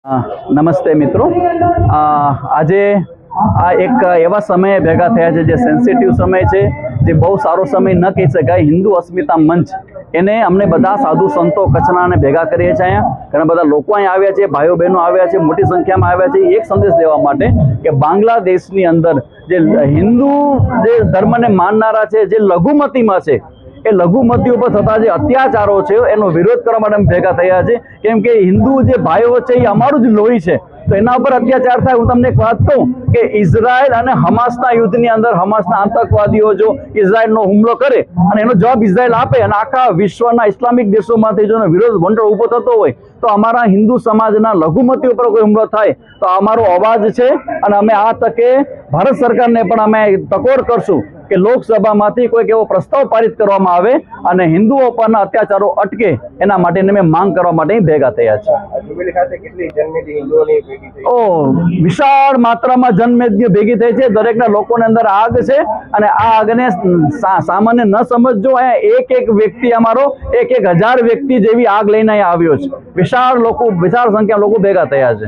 નમસ્તે મિત્રો, આજે આ એક એવા સમયે ભેગા થયા છે જે સેન્સિટિવ સમય છે, જે બહુ સારો સમય ન કહી શકાય. હિન્દુ અસ્મિતા મંચ એને અમને બધા સાધુ સંતો કચ્છનાને ભેગા કરીએ છીએ. અહીંયા ઘણા બધા લોકો અહીં આવ્યા છે, ભાઈઓ બહેનો આવ્યા છે, મોટી સંખ્યામાં આવ્યા છે એક સંદેશ દેવા માટે કે બાંગ્લાદેશની અંદર જે હિન્દુ જે ધર્મને માનનારા છે, જે લઘુમતીમાં છે, એ લઘુમતીઓ પર થતા જે અત્યાચારો છે એનો વિરોધ કરવા માટે અમે ભેગા થયા છે. કેમ કે હિન્દુ જે ભાઈઓ છે એ અમારું જ લોહી છે, તો એના ઉપર અત્યાચાર થાય. હું તમને એક વાત કહું કે ઇઝરાયલ અને હમાસના યુદ્ધની અંદર હમાસના આતંકવાદીઓ જો ઇઝરાયલનો હુમલો કરે અને એનો જવાબ ઇઝરાયલ આપે અને આખા વિશ્વના ઇસ્લામિક દેશોમાંથી જો વિરોધ ભંડોળ ઊભો થતો હોય, તો અમારા હિન્દુ સમાજના લઘુમતીઓ પર કોઈ હુમલો થાય તો અમારો અવાજ છે અને અમે આ તકે ભારત સરકારને પણ અમે ટકોર કરશું કે લોકસભામાંથી કોઈક એવો પ્રસ્તાવ પારિત કરવામાં આવે અને હિન્દુઓ પરના અત્યાચારો અટકે, એના માટે અમે માંગ કરવા માટે ભેગા થયા છે. વિશાળ માત્રામાં જનમેદનીઓ ભેગી થઈ છે. દરેકના લોકોની અંદર આગ છે અને આ આગને સામાન્ય ન સમજજો. અહીંયા એક વ્યક્તિ અમારો 1,000 વ્યક્તિ જેવી આગ લઈને આવ્યો છે. વિશાળ સંખ્યા લોકો ભેગા થયા છે.